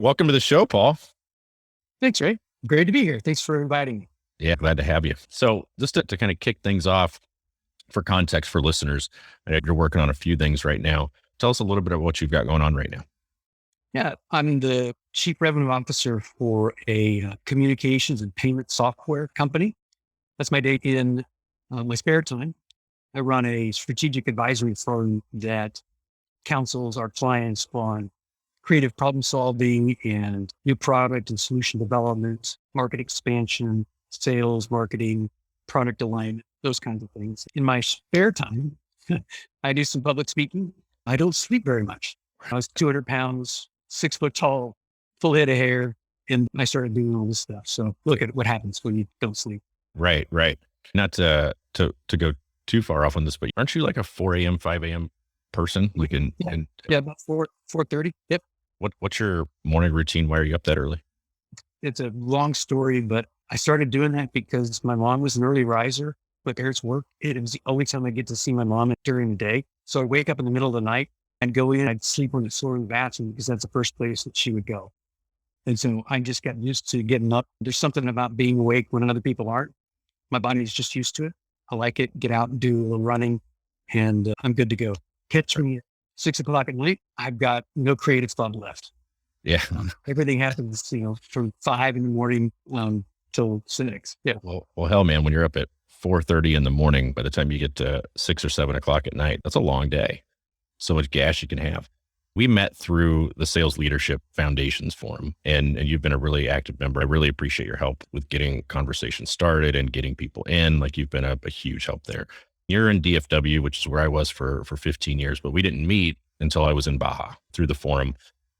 Welcome to the show, Paul. Thanks, Ray. Great to be here. Thanks for inviting me. Yeah, glad to have you. So just to kind of kick things off for context for listeners, you're working on a few things right now. Tell us a little bit about what you've got going on right now. Yeah, I'm the chief revenue officer for a communications and payment software company. That's my day in my spare time. I run a strategic advisory firm that counsels our clients on creative problem solving and new product and solution development, market expansion, sales, marketing, product alignment, those kinds of things. In my spare time, I do some public speaking. I don't sleep very much. I was 200 pounds, 6 foot tall, full head of hair, and I started doing all this stuff. So look at what happens when you don't sleep. Right. Not to go too far off on this, but aren't you like a 4 a.m., 5 a.m. person? Yeah, about 4:30. Yep. What's your morning routine? Why are you up that early? It's a long story, but I started doing that because my mom was an early riser. My parents worked. It was the only time I get to see my mom during the day. So I'd wake up in the middle of the night and go in. I'd sleep on the floor in the bathroom because that's the first place that she would go. And so I just got used to getting up. There's something about being awake when other people aren't. My body's just used to it. I like it. Get out and do a little running, and I'm good to go. Catch me at 6 o'clock at night. I've got no creative thought left. Yeah. Everything happens, from 5 in the morning till 6. Yeah. Well, hell, man, when you're up at 4:30 in the morning, by the time you get to 6 or 7 o'clock at night, that's a long day. So much gas you can have. We met through the Sales Leadership Foundations Forum, and you've been a really active member. I really appreciate your help with getting conversations started and getting people in. Like, you've been a huge help there. You're in DFW, which is where I was for 15 years, but we didn't meet until I was in Baja through the forum.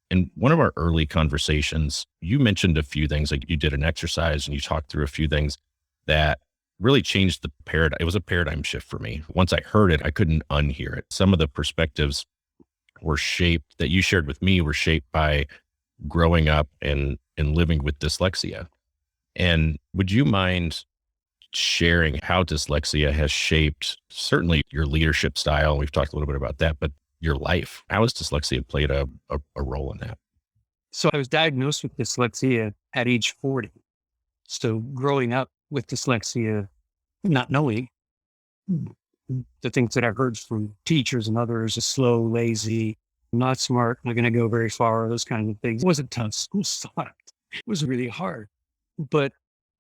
In one of our early conversations, you mentioned a few things, like you did an exercise and you talked through a few things that really changed the paradigm. It was a paradigm shift for me. Once I heard it, I couldn't unhear it. Some of the perspectives that you shared with me were shaped by growing up and living with dyslexia. And would you mind sharing how dyslexia has shaped certainly your leadership style? We've talked a little bit about that, but your life. How has dyslexia played a role in that? So I was diagnosed with dyslexia at age 40. So growing up with dyslexia, not knowing the things that I've heard from teachers and others, is slow, lazy, not smart, not going to go very far, those kinds of things. It wasn't tough. School sucked. It was really hard. But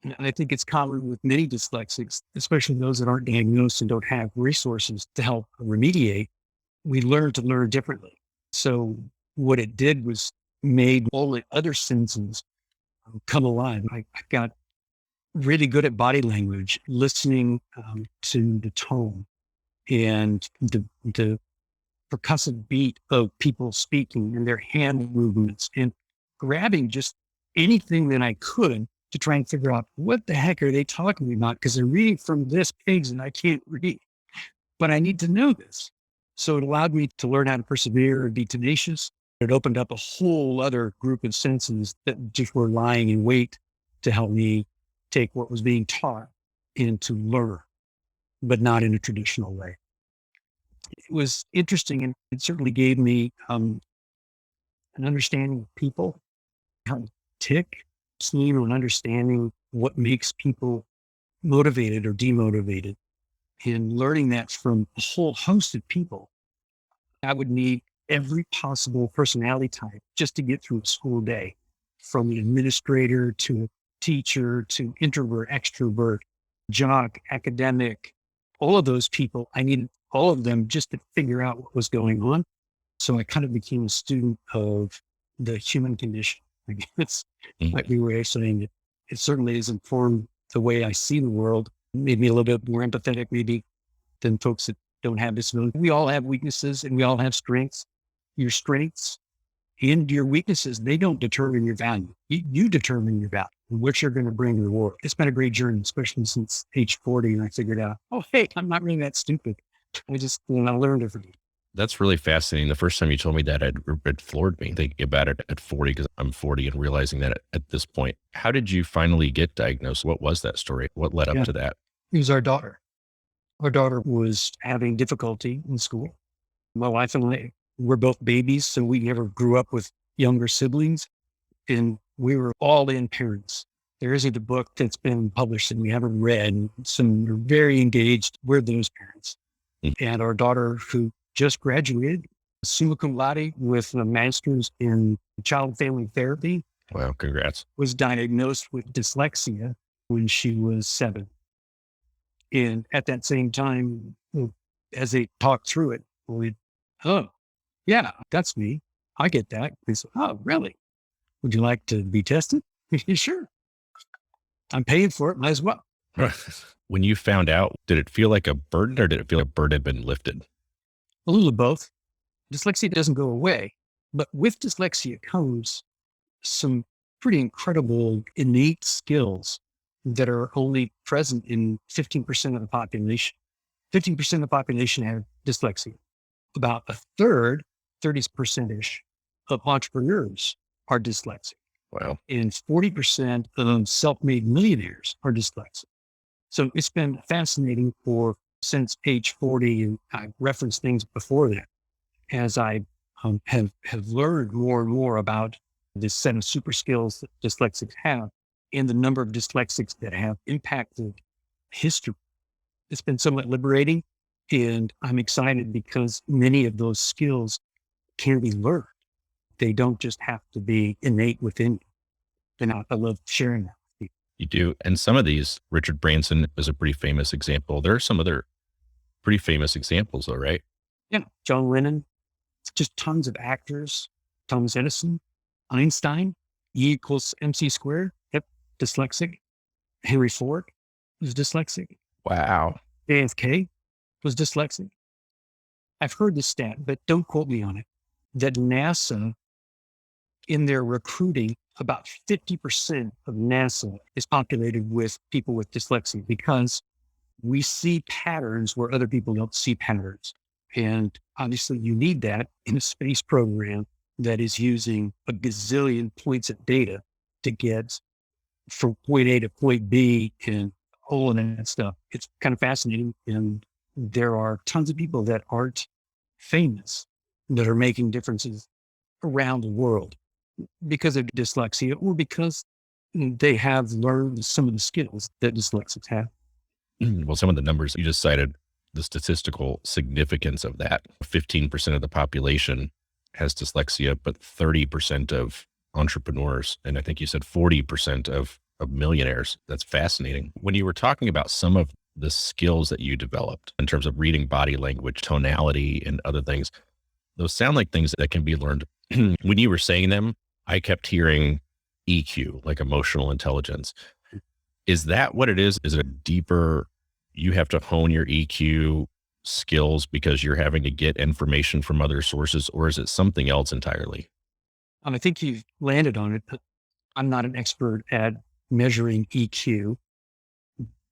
and I think it's common with many dyslexics, especially those that aren't diagnosed and don't have resources to help remediate. We learn to learn differently. So what it did was made all the other senses come alive. I got really good at body language, listening to the tone and the percussive beat of people speaking and their hand movements, and grabbing just anything that I could to try and figure out what the heck are they talking about? Because they're reading from this page and I can't read, but I need to know this. So it allowed me to learn how to persevere and be tenacious. It opened up a whole other group of senses that just were lying in wait to help me take what was being taught and to learn, but not in a traditional way. It was interesting, and it certainly gave me an understanding of people, how to tick, seeing and understanding what makes people motivated or demotivated, and learning that from a whole host of people. I would need every possible personality type just to get through a school day, from an administrator to a teacher to introvert, extrovert, jock, academic, all of those people. I needed all of them just to figure out what was going on. So I kind of became a student of the human condition. I guess might be a way of saying it. It certainly has informed the way I see the world, made me a little bit more empathetic maybe than folks that don't have disability. We all have weaknesses and we all have strengths. Your strengths and your weaknesses, they don't determine your value. You determine your value and what you're going to bring to the world. It's been a great journey, especially since age 40. And I figured out, oh, hey, I'm not really that stupid. I just I learned everything. That's really fascinating. The first time you told me that, it floored me thinking about it at 40, because I'm 40, and realizing that at this point. How did you finally get diagnosed? What was that story? What led up to that? It was our daughter. Our daughter was having difficulty in school. My wife and I, we're both babies, so we never grew up with younger siblings. And we were all in parents. There isn't a book that's been published that we haven't read. Some are very engaged. We're those parents. Mm. And our daughter, who just graduated, summa cum laude with a master's in child and family therapy, Wow, congrats. was diagnosed with dyslexia when she was 7. And at that same time, as they talked through it, oh, yeah, that's me. I get that. They said, oh, really? Would you like to be tested? Sure. I'm paying for it. Might as well. When you found out, did it feel like a burden or did it feel like a burden had been lifted? A little of both. Dyslexia doesn't go away, but with dyslexia comes some pretty incredible innate skills that are only present in 15% of the population. 15% of the population have dyslexia. About a third, 30%-ish of entrepreneurs are dyslexic. Wow. And 40% of self-made millionaires are dyslexic. So it's been fascinating since age 40, and I referenced things before that, as I have learned more and more about this set of super skills that dyslexics have and the number of dyslexics that have impacted history. It's been somewhat liberating, and I'm excited because many of those skills can be learned. They don't just have to be innate within you. And I love sharing that with you. You do. And some of these, Richard Branson is a pretty famous example. There are some other pretty famous examples though, right? Yeah. John Lennon, just tons of actors, Thomas Edison, Einstein, E equals MC squared. Yep. Dyslexic. Henry Ford was dyslexic. Wow. JFK was dyslexic. I've heard this stat, but don't quote me on it, that NASA, in their recruiting, about 50% of NASA is populated with people with dyslexia because we see patterns where other people don't see patterns. And obviously you need that in a space program that is using a gazillion points of data to get from point A to point B and all of that stuff. It's kind of fascinating. And there are tons of people that aren't famous that are making differences around the world because of dyslexia or because they have learned some of the skills that dyslexics have. Well, some of the numbers you just cited, the statistical significance of that 15% of the population has dyslexia, but 30% of entrepreneurs. And I think you said 40% of millionaires. That's fascinating. When you were talking about some of the skills that you developed in terms of reading body language, tonality, and other things, those sound like things that can be learned. When you were saying them, I kept hearing EQ, like emotional intelligence. Is that what it is? Is it a deeper, you have to hone your EQ skills because you're having to get information from other sources, or is it something else entirely? I think you've landed on it, but I'm not an expert at measuring EQ,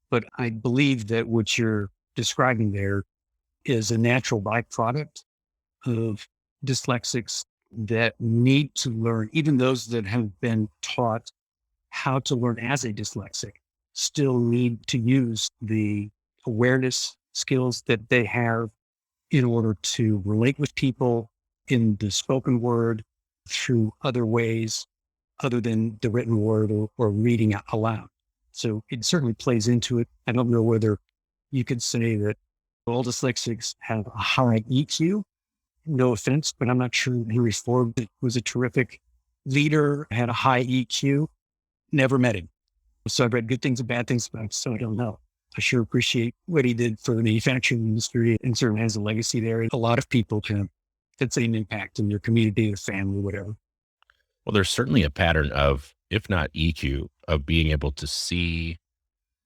but I believe that what you're describing there is a natural byproduct of dyslexics that need to learn, even those that have been taught how to learn as a dyslexic, still need to use the awareness skills that they have in order to relate with people in the spoken word through other ways other than the written word or reading out aloud. So it certainly plays into it. I don't know whether you could say that all dyslexics have a high EQ. No offense, but I'm not sure Henry Ford was a terrific leader, had a high EQ. Never met him. So I've read good things and bad things about him, so I don't know. I sure appreciate what he did for the manufacturing industry and certainly has a legacy there. And a lot of people can had same impact in their community, their family, whatever. Well, there's certainly a pattern of, if not EQ, of being able to see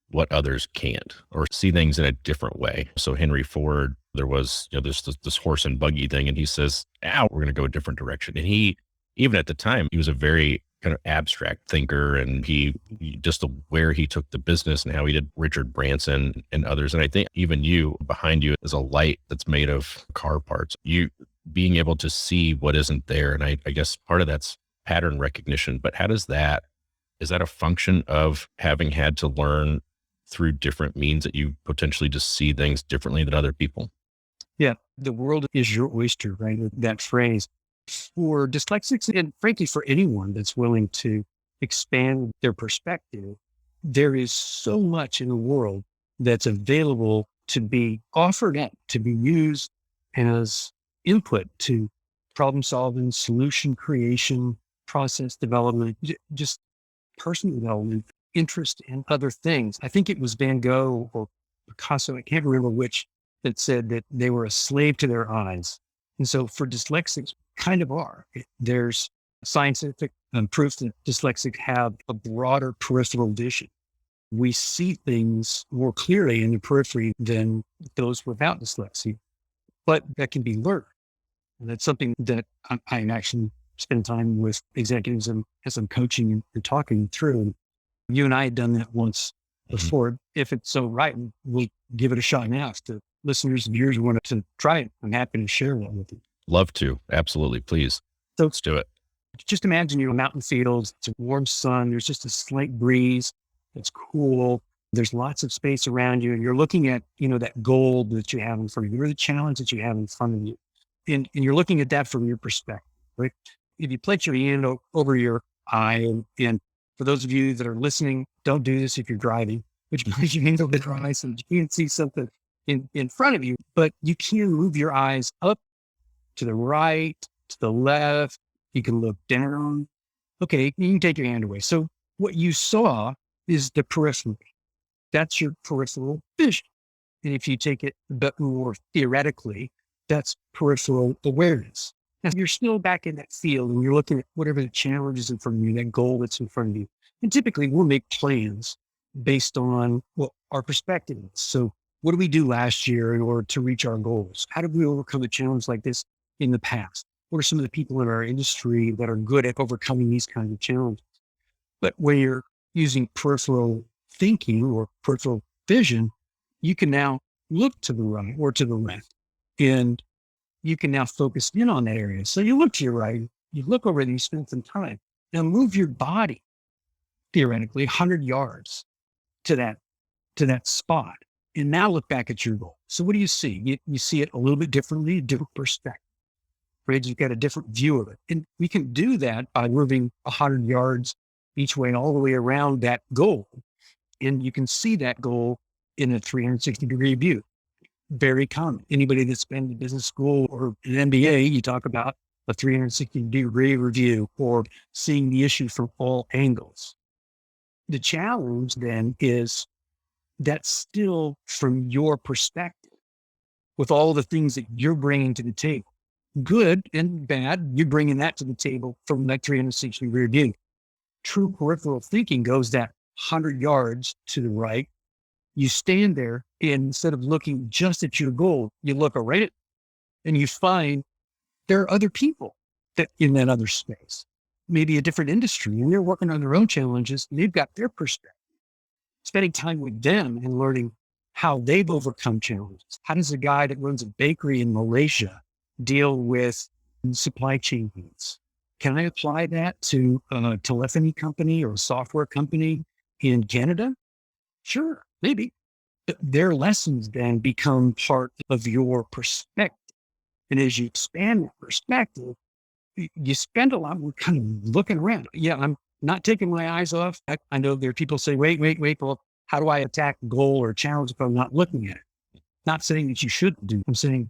what others can't or see things in a different way. So Henry Ford, there was, this horse and buggy thing, and he says, "Ow, we're going to go a different direction." And he, even at the time, he was a very kind of abstract thinker, and he just where he took the business and how he did Richard Branson and others. And I think even you, behind you is a light that's made of car parts. You being able to see what isn't there. And I guess part of that's pattern recognition, but is that a function of having had to learn through different means that you potentially just see things differently than other people? Yeah. The world is your oyster, right? That phrase. For dyslexics, and frankly, for anyone that's willing to expand their perspective, there is so much in the world that's available to be offered up, to be used as input to problem solving, solution creation, process development, just personal development, interest in other things. I think it was Van Gogh or Picasso, I can't remember which, that said that they were a slave to their eyes. And so for dyslexics, kind of are. There's scientific proof that dyslexics have a broader peripheral vision. We see things more clearly in the periphery than those without dyslexia, but that can be learned. And that's something that I actually spend time with executives and as I'm coaching and talking through. And you and I had done that once before. If it's so right, we'll give it a shot now. If the listeners and viewers want to try it, I'm happy to share that with you. Love to. Absolutely. Please. So Let's do it. Just imagine you're in mountain fields. It's a warm sun. There's just a slight breeze. It's cool. There's lots of space around you. And you're looking at, that goal that you have in front of you, or the challenge that you have in front of you. And you're looking at that from your perspective, right? If you place your hand over your eye, and for those of you that are listening, don't do this if you're driving, but you place your hand over your eye so that you can't see something in front of you, but you can move your eyes up to the right, to the left. You can look down. Okay, you can take your hand away. So what you saw is the periphery. That's your peripheral vision. And if you take it a bit more theoretically, that's peripheral awareness. Now, you're still back in that field and you're looking at whatever the challenge is in front of you, that goal that's in front of you. And typically we'll make plans based on what our perspective is. So what did we do last year in order to reach our goals? How did we overcome a challenge like this in the past? What are some of the people in our industry that are good at overcoming these kinds of challenges? But when you're using peripheral thinking or peripheral vision, you can now look to the right or to the left, and you can now focus in on that area. So you look to your right, you look over there, you spend some time. Now move your body, theoretically, 100 yards to that spot, and now look back at your goal. So what do you see? You see it a little bit differently, a different perspective. Right? You've got a different view of it. And we can do that by moving 100 yards each way, all the way around that goal. And you can see that goal in a 360-degree view. Very common. Anybody that's been to business school or an MBA, you talk about a 360-degree review or seeing the issue from all angles. The challenge then is that's still from your perspective, with all the things that you're bringing to the table. Good and bad, you're bringing that to the table from that 360-degree view. True peripheral thinking goes that 100 yards to the right. You stand there, and instead of looking just at your goal, you look around it and you find there are other people that in that other space, maybe a different industry, and they're working on their own challenges, and they've got their perspective. Spending time with them and learning how they've overcome challenges. How does a guy that runs a bakery in Malaysia deal with supply chain needs? Can I apply that to a telephony company or a software company in Canada? Sure, maybe. But their lessons then become part of your perspective. And as you expand that perspective, you spend a lot more kind of looking around. Yeah, I'm not taking my eyes off. I know there are people say, wait. Well, how do I attack a goal or a challenge if I'm not looking at it? Not saying that you shouldn't do. I'm saying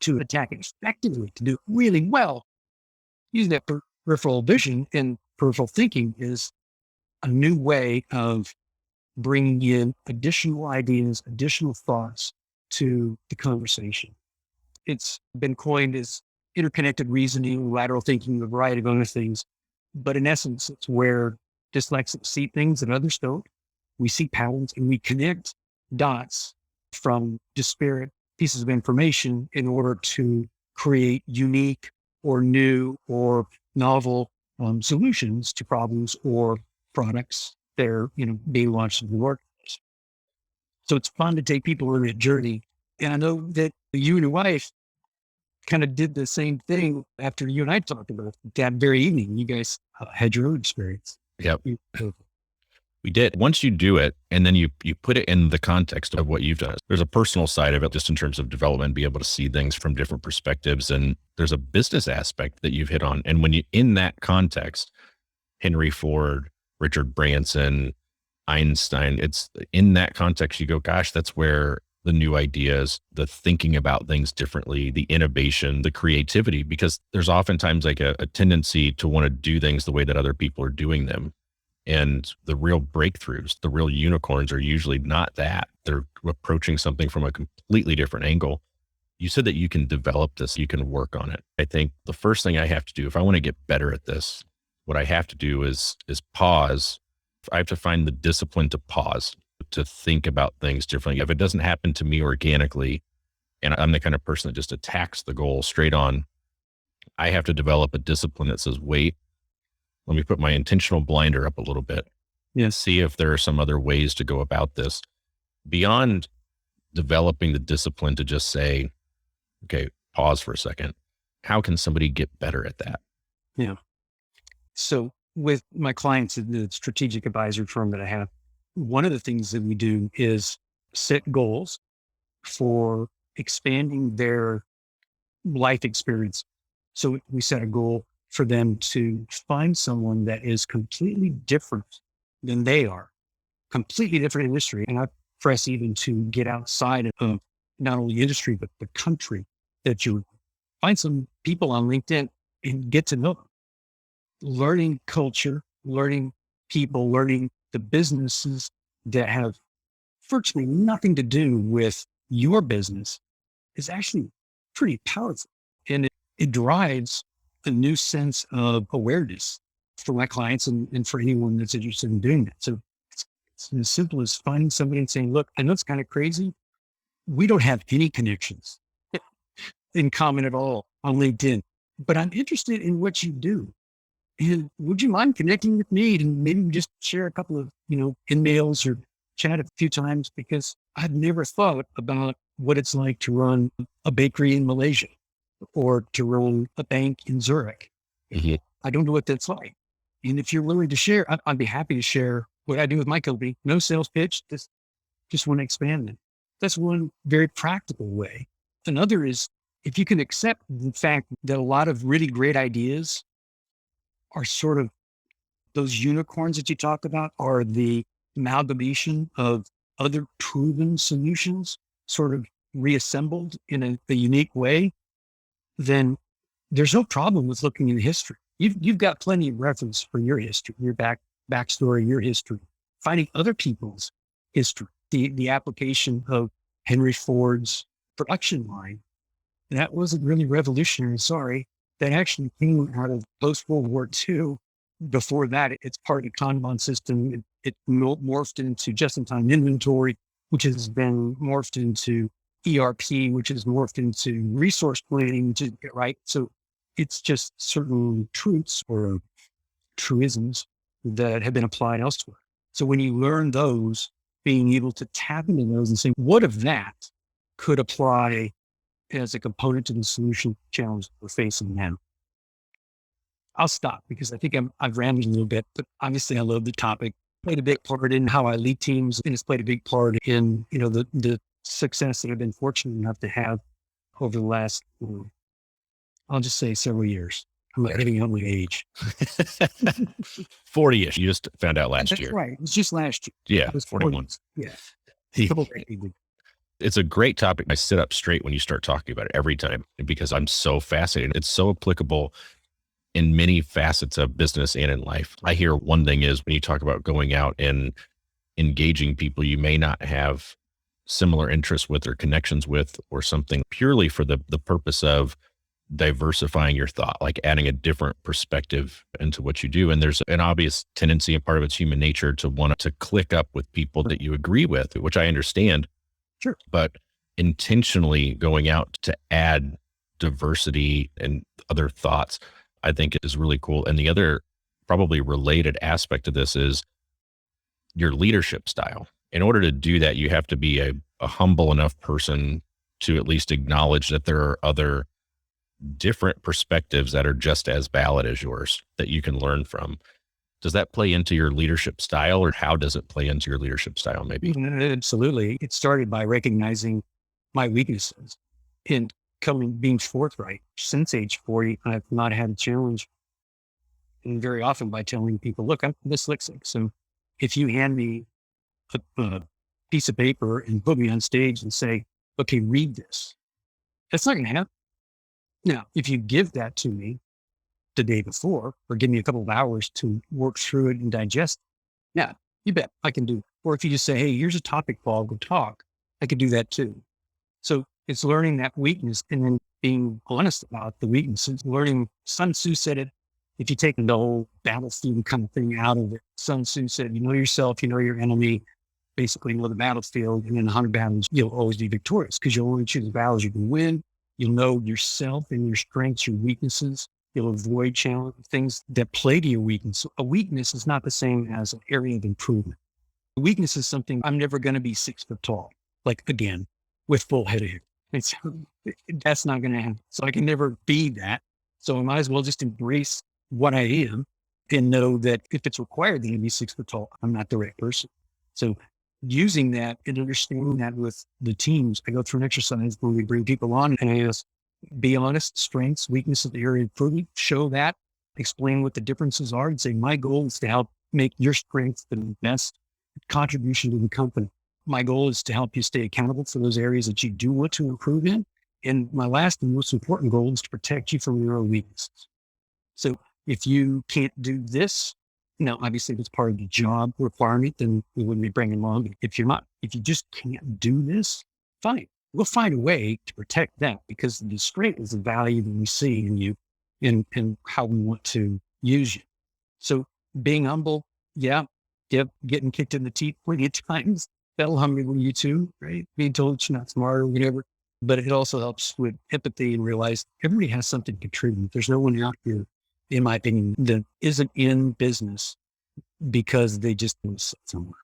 to attack it effectively, to do it really well. Using that peripheral vision and peripheral thinking is a new way of bringing in additional ideas, additional thoughts to the conversation. It's been coined as interconnected reasoning, lateral thinking, a variety of other things. But in essence, it's where dyslexics see things that others don't. We see patterns and we connect dots from disparate pieces of information in order to create unique or new or novel solutions to problems or products that are being launched in the workplace. So it's fun to take people on that journey. And I know that you and your wife kind of did the same thing after you and I talked about it that very evening. You guys had your own experience. Yep. We did. Once you do it and then you put it in the context of what you've done, there's a personal side of it just in terms of development, be able to see things from different perspectives. And there's a business aspect that you've hit on. And when you, in that context, Henry Ford, Richard Branson, Einstein, it's in that context, you go, gosh, that's where the new ideas, the thinking about things differently, the innovation, the creativity, because there's oftentimes like a tendency to want to do things the way that other people are doing them. And the real breakthroughs, the real unicorns are usually not that. They're approaching something from a completely different angle. You said that you can develop this, you can work on it. I think the first thing I have to do, if I want to get better at this, what I have to do is pause. I have to find the discipline to pause, to think about things differently. If it doesn't happen to me organically, and I'm the kind of person that just attacks the goal straight on, I have to develop a discipline that says, wait, let me put my intentional blinder up a little bit. Yeah. See if there are some other ways to go about this beyond developing the discipline to just say, okay, pause for a second. How can somebody get better at that? Yeah. So with my clients at the strategic advisory firm that I have, one of the things that we do is set goals for expanding their life experience. So we set a goal for them to find someone that is completely different than they are, completely different industry. And I press even to get outside of not only industry, but the country, that you find some people on LinkedIn and get to know them. Learning culture, learning people, learning the businesses that have virtually nothing to do with your business is actually pretty powerful. And it drives a new sense of awareness for my clients and for anyone that's interested in doing that. So it's as simple as finding somebody and saying, look, I know it's kind of crazy. We don't have any connections in common at all on LinkedIn, but I'm interested in what you do. And would you mind connecting with me and maybe just share a couple of, emails or chat a few times, because I've never thought about what it's like to run a bakery in Malaysia or to run a bank in Zurich. Mm-hmm. I don't know what that's like. And if you're willing to share, I'd be happy to share what I do with my company. No sales pitch, just want to expand it. That's one very practical way. Another is if you can accept the fact that a lot of really great ideas are sort of those unicorns that you talk about are the amalgamation of other proven solutions, sort of reassembled in a unique way, then there's no problem with looking in history. You've got plenty of reference for your history, your backstory, your history, finding other people's history, the application of Henry Ford's production line. That wasn't really revolutionary. Sorry. That actually came out of post-World War II. Before that, it's part of the Kanban system. It morphed into just-in-time inventory, which has been morphed into ERP, which is morphed into resource planning, which is right. So it's just certain truths or truisms that have been applied elsewhere. So when you learn those, being able to tap into those and say, what of that could apply as a component to the solution challenge we're facing now? I'll stop because I think I've rambled a little bit, but obviously I love the topic. Played a big part in how I lead teams, and it's played a big part in, the success that I've been fortunate enough to have over the last, I'll just say several years. I'm not giving out my age. 40-ish. You just found out last That's year. right. It was just last year. Yeah. I was 41. Yeah. It's a great topic. I sit up straight when you start talking about it every time because I'm so fascinated. It's so applicable in many facets of business and in life. I hear one thing is when you talk about going out and engaging people you may not have similar interests with or connections with or something purely for the purpose of diversifying your thought, like adding a different perspective into what you do. And there's an obvious tendency and part of it's human nature to want to click up with people that you agree with, which I understand. Sure. But intentionally going out to add diversity and other thoughts, I think is really cool. And the other probably related aspect of this is your leadership style. In order to do that, you have to be a humble enough person to at least acknowledge that there are other different perspectives that are just as valid as yours that you can learn from. Does that play into your leadership style, or how does it play into your leadership style maybe? Absolutely. It started by recognizing my weaknesses and being forthright. Since age 40, I've not had a challenge. And very often by telling people, look, I'm dyslexic. So if you hand me a piece of paper and put me on stage and say, okay, read this, that's not going to happen. Now, if you give that to me the day before, or give me a couple of hours to work through it and digest it, yeah, you bet I can do it. Or if you just say, hey, here's a topic, Paul, go talk, I could do that too. So it's learning that weakness and then being honest about the weaknesses. Learning, Sun Tzu said it, if you take the whole battlefield kind of thing out of it, Sun Tzu said, you know yourself, you know your enemy, basically know the battlefield, and in 100 battles, you'll always be victorious because you'll only choose the battles you can win. You'll know yourself and your strengths, your weaknesses. You'll avoid challenge things that play to your weakness. So a weakness is not the same as an area of improvement. A weakness is something I'm never going to be 6 foot tall, like again, with full head of hair. That's not going to happen. So I can never be that. So I might as well just embrace what I am and know that if it's required that I be 6 foot tall, I'm not the right person. So using that and understanding that with the teams, I go through an exercise where we bring people on and I ask, be honest, strengths, weaknesses, the area of improvement, show that, explain what the differences are, and say, my goal is to help make your strengths the best contribution to the company. My goal is to help you stay accountable for those areas that you do want to improve in. And my last and most important goal is to protect you from your own weaknesses. So if you can't do this, now, obviously, if it's part of the job requirement, then we wouldn't be bringing along. If you just can't do this, fine. We'll find a way to protect that because the strength is the value that we see in you and how we want to use you. So being humble, getting kicked in the teeth plenty of times, that'll humble you too, right? Being told that you're not smart or whatever. But it also helps with empathy and realize everybody has something to contribute. There's no one out here, in my opinion, that isn't in business because they just want to sit somewhere.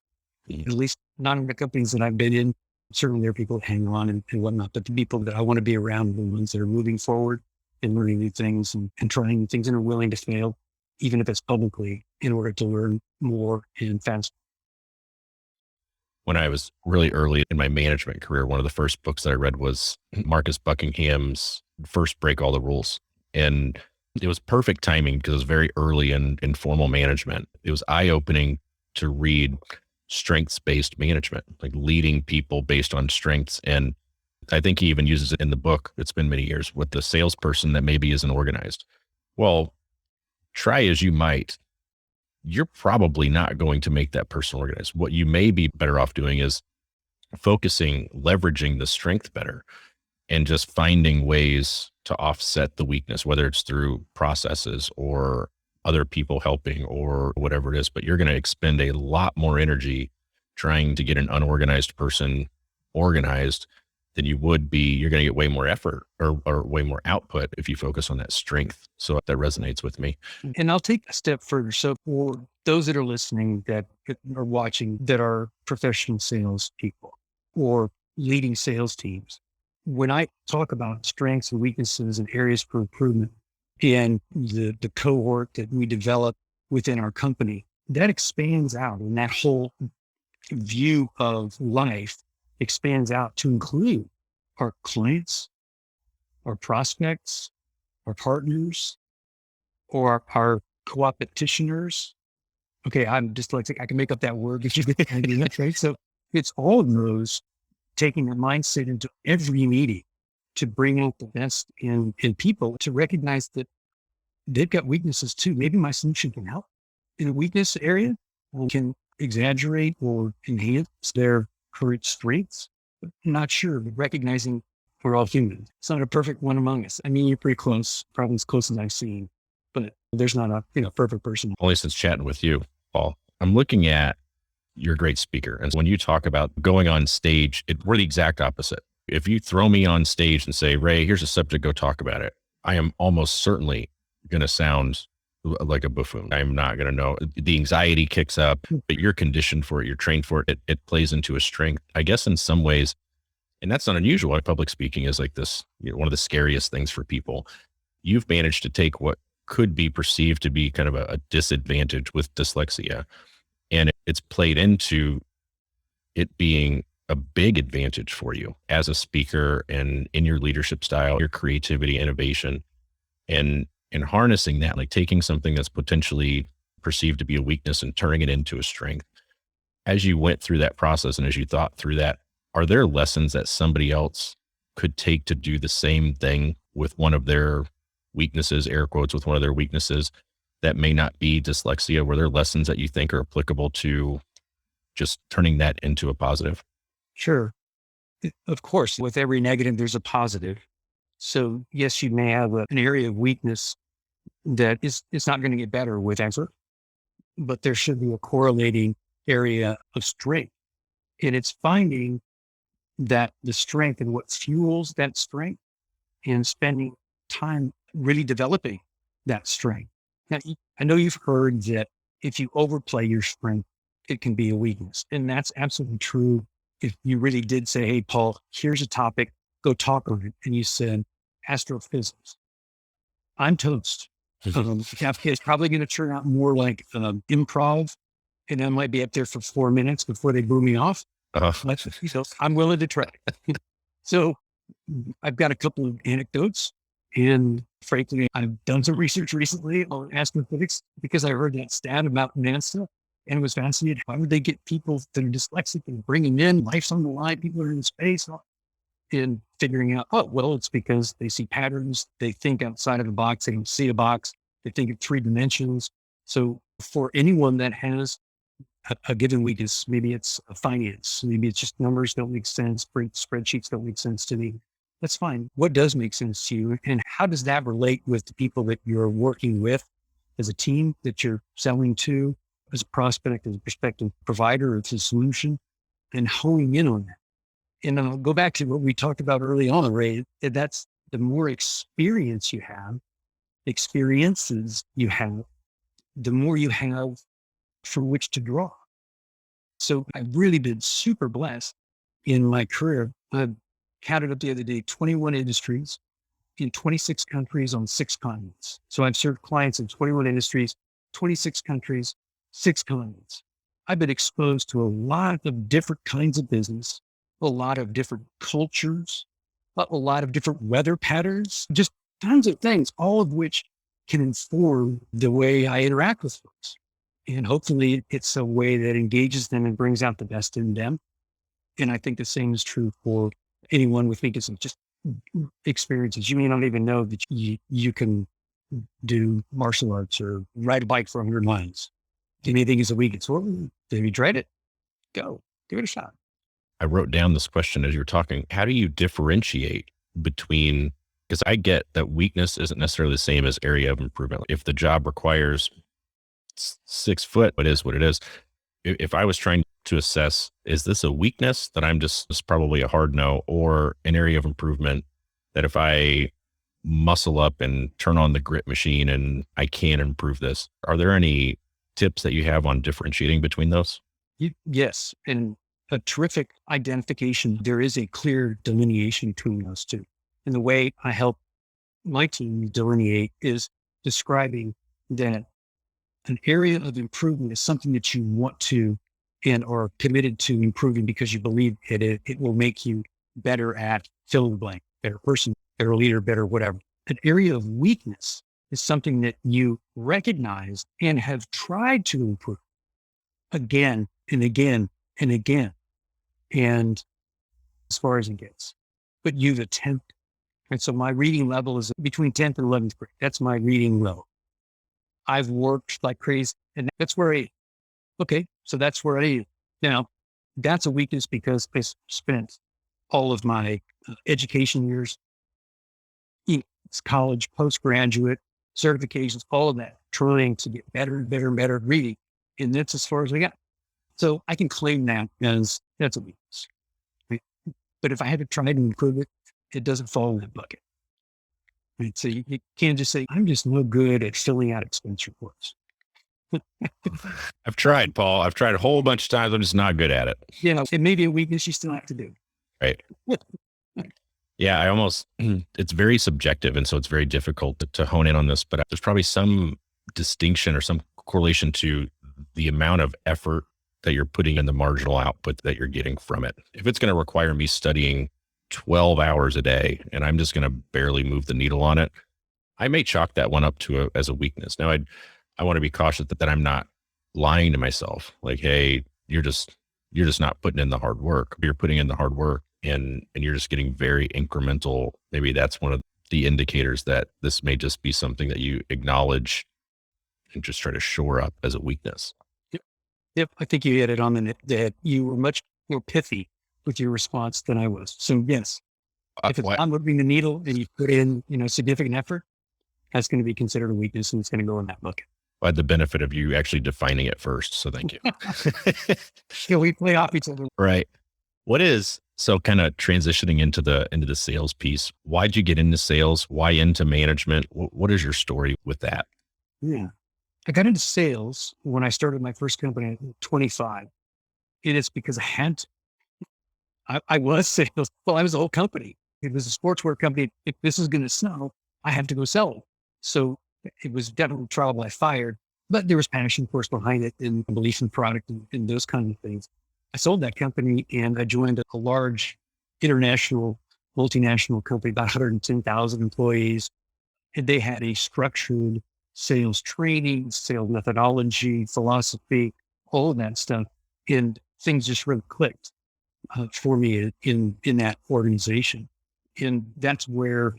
At least not in the companies that I've been in. Certainly there are people that hang on and whatnot, but the people that I want to be around are the ones that are moving forward and learning new things and trying new things and are willing to fail, even if it's publicly, in order to learn more and faster. When I was really early in my management career, one of the first books that I read was Marcus Buckingham's First Break All the Rules. And it was perfect timing because it was very early in formal management. It was eye-opening to read strengths-based management, like leading people based on strengths. And I think he even uses it in the book. It's been many years with the salesperson that maybe isn't organized. Well, try as you might, you're probably not going to make that person organized. What you may be better off doing is focusing, leveraging the strength better and just finding ways to offset the weakness, whether it's through processes or other people helping or whatever it is. But you're going to expend a lot more energy trying to get an unorganized person organized than you would be. You're going to get way more effort or way more output if you focus on that strength. So that resonates with me. And I'll take a step further. So for those that are listening, that are watching, that are professional sales people or leading sales teams, when I talk about strengths and weaknesses and areas for improvement and the cohort that we develop within our company, that expands out, and that whole view of life expands out to include our clients, our prospects, our partners, or our co-opetitioners. Okay, I'm dyslexic. I can make up that word. That's right. So it's all of those, taking a mindset into every meeting to bring out the best in people, to recognize that they've got weaknesses too. Maybe my solution can help in a weakness area, can exaggerate or enhance their current strengths. I'm not sure, but recognizing we're all human. It's not a perfect one among us. I mean, you're pretty close, probably as close as I've seen, but there's not a perfect person. Only since chatting with you, Paul. I'm looking at you're a great speaker. And when you talk about going on stage, we're the exact opposite. If you throw me on stage and say, Ray, here's a subject, go talk about it, I am almost certainly going to sound like a buffoon. I'm not going to know. The anxiety kicks up, but you're conditioned for it. You're trained for it. It plays into a strength, I guess, in some ways. And that's not unusual. Public speaking is like this, one of the scariest things for people. You've managed to take what could be perceived to be kind of a disadvantage with dyslexia. And it's played into it being a big advantage for you as a speaker and in your leadership style, your creativity, innovation, and harnessing that, like taking something that's potentially perceived to be a weakness and turning it into a strength. As you went through that process and as you thought through that, are there lessons that somebody else could take to do the same thing with one of their weaknesses, air quotes, with one of their weaknesses that may not be dyslexia? Were there lessons that you think are applicable to just turning that into a positive? Sure. Of course, with every negative, there's a positive. So yes, you may have an area of weakness that it's not going to get better with effort, but there should be a correlating area of strength. And it's finding that the strength and what fuels that strength and spending time really developing that strength. Now, I know you've heard that if you overplay your strength, it can be a weakness. And that's absolutely true. If you really did say, hey, Paul, here's a topic, go talk on it. And you said astrophysics, I'm toast. It's probably going to turn out more like improv. And I might be up there for 4 minutes before they boo me off. I'm willing to try. So I've got a couple of anecdotes. And frankly, I've done some research recently on astrophysics because I heard that stat about NASA and it was fascinating. Why would they get people that are dyslexic and bring them in? Life's on the line. People are in space. And figuring out, oh, well, it's because they see patterns. They think outside of the box. They don't see a box. They think of 3 dimensions. So for anyone that has a given weakness, maybe it's a finance, maybe it's just numbers don't make sense, spreadsheets don't make sense to me. That's fine. What does make sense to you? And how does that relate with the people that you're working with as a team that you're selling to, as a prospect, as a prospective provider, as a solution, and honing in on that? And I'll go back to what we talked about early on, Ray. That's the more experiences you have, the more you have from which to draw. So I've really been super blessed in my career. I've counted up the other day, 21 industries in 26 countries on 6 continents. So I've served clients in 21 industries, 26 countries, 6 continents. I've been exposed to a lot of different kinds of business, a lot of different cultures, a lot of different weather patterns, just tons of things, all of which can inform the way I interact with folks. And hopefully it's a way that engages them and brings out the best in them. And I think the same is true for anyone with weaknesses, just experiences. You may not even know that you can do martial arts or ride a bike for 100 miles. You may think it's a weakness. Well, have you tried it? Go, give it a shot. I wrote down this question as you were talking. How do you differentiate between, because I get that weakness isn't necessarily the same as area of improvement. If the job requires 6 foot, it is what it is. If I was trying to assess, is this a weakness that it's probably a hard no, or an area of improvement that if I muscle up and turn on the grit machine and I can improve this? Are there any tips that you have on differentiating between those? Yes. And a terrific identification. There is a clear delineation between those two. And the way I help my team delineate is describing that an area of improvement is something that you want to and are committed to improving because you believe it will make you better at fill in the blank, better person, better leader, better whatever. An area of weakness is something that you recognize and have tried to improve again and again and again. And as far as it gets, but you've attempted. And so my reading level is between 10th and 11th grade. That's my reading level. I've worked like crazy, and that's where I am. Okay, so that's where I am. Now, that's a weakness because I spent all of my education years, college, postgraduate, certifications, all of that, trying to get better and better and better at reading. And that's as far as I got. So I can claim that as that's a weakness. Right? But if I had to try to improve it, it doesn't fall in that bucket. Right? So you can't just say, I'm just no good at filling out expense reports. I've tried, Paul. I've tried a whole bunch of times. I'm just not good at it. It may be a weakness you still have to do. Right. Yeah, it's very subjective. And so it's very difficult to hone in on this, but there's probably some distinction or some correlation to the amount of effort that you're putting in the marginal output that you're getting from it. If it's going to require me studying 12 hours a day and I'm just going to barely move the needle on it, I may chalk that one up as a weakness. Now, I want to be cautious that I'm not lying to myself. Like, hey, you're just not putting in the hard work. You're putting in the hard work and you're just getting very incremental. Maybe that's one of the indicators that this may just be something that you acknowledge and just try to shore up as a weakness. Yep. Yep. I think you hit it on the head. You were much more pithy with your response than I was. So yes, if it's not moving the needle and you put in, significant effort, that's going to be considered a weakness and it's going to go in that bucket. I had the benefit of you actually defining it first. So thank you. Yeah, we play off each other. Right. So kind of transitioning into the sales piece, why'd you get into sales? Why into management? What is your story with that? Yeah. I got into sales when I started my first company at 25. And it's because I had to. I was sales. Well, I was the whole company. It was a sportswear company. If this is going to sell, I have to go sell it. So it was definitely trial by fire, but there was passion, of course, behind it and belief in product and those kinds of things. I sold that company and I joined a large international, multinational company, about 110,000 employees. And they had a structured sales training, sales methodology, philosophy, all of that stuff. And things just really clicked for me in that organization. And that's where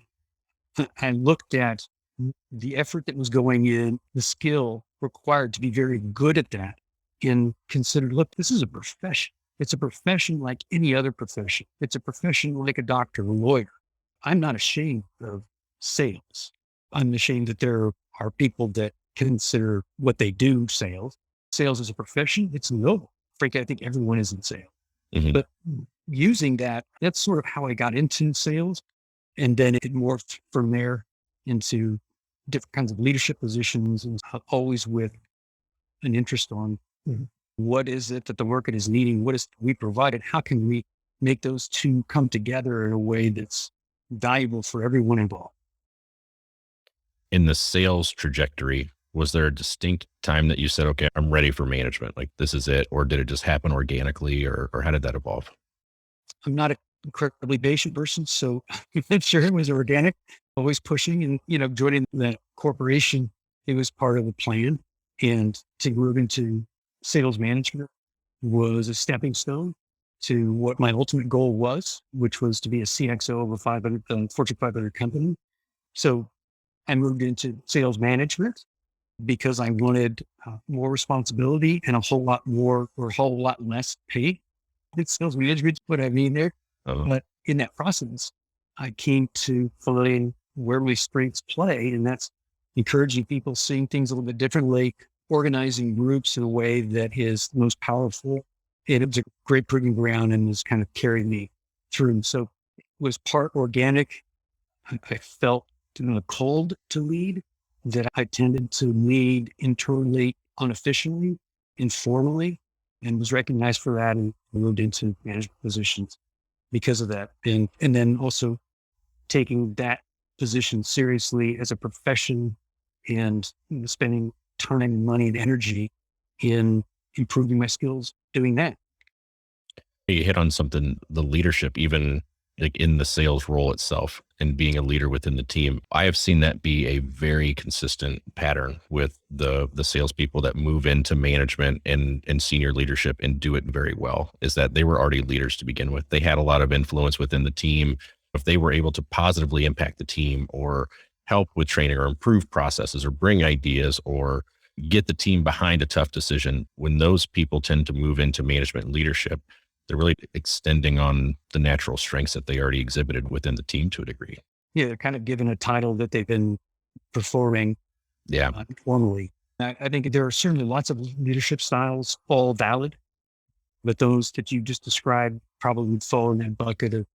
I looked at the effort that was going in, the skill required to be very good at that, and considered, look, this is a profession. It's a profession like any other profession. It's a profession like a doctor, a lawyer. I'm not ashamed of sales. I'm ashamed that there are people that consider what they do sales. Sales is a profession. It's noble. Frankly, I think everyone is in sales. Mm-hmm. But using that's sort of how I got into sales. And then it morphed from there into different kinds of leadership positions, and always with an interest on what is it that the market is needing? What is we provided? How can we make those two come together in a way that's valuable for everyone involved? In the sales trajectory, was there a distinct time that you said, okay, I'm ready for management? Like this is it? Or did it just happen organically or how did that evolve? I'm not an incredibly patient person, so I'm sure it was organic, always pushing and, joining that corporation, it was part of the plan. And to move into sales management was a stepping stone to what my ultimate goal was, which was to be a CXO of a Fortune 500 company. So I moved into sales management because I wanted more responsibility and a whole lot more or a whole lot less pay. It's sales management, what I mean there. Uh-huh. But in that process, I came to find where my strengths play, and that's encouraging people, seeing things a little bit differently, organizing groups in a way that is the most powerful. And it was a great proving ground and has kind of carried me through. So it was part organic. I felt called to lead, that I tended to lead internally, unofficially, informally, and was recognized for that and moved into management positions because of that. And then also taking that position seriously as a profession and spending time, money, and energy in improving my skills doing that. You hit on something, the leadership, even like in the sales role itself and being a leader within the team. I have seen that be a very consistent pattern with the salespeople that move into management and senior leadership and do it very well, is that they were already leaders to begin with. They had a lot of influence within the team. If they were able to positively impact the team or help with training or improve processes or bring ideas or get the team behind a tough decision, when those people tend to move into management and leadership, they're really extending on the natural strengths that they already exhibited within the team to a degree. Yeah, they're kind of given a title that they've been performing formally. I think there are certainly lots of leadership styles, all valid, but those that you just described probably would fall in that bucket of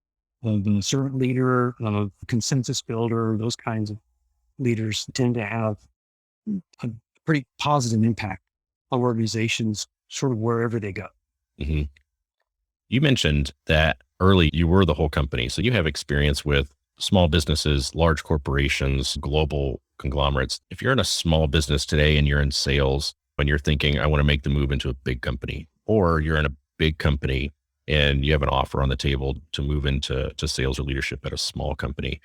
a servant leader, a consensus builder. Those kinds of leaders tend to have a pretty positive impact on organizations, sort of wherever they go. Mm-hmm. You mentioned that early, you were the whole company. So you have experience with small businesses, large corporations, global conglomerates. If you're in a small business today and you're in sales, when you're thinking, I want to make the move into a big company, or you're in a big company and you have an offer on the table to move into sales or leadership at a small company,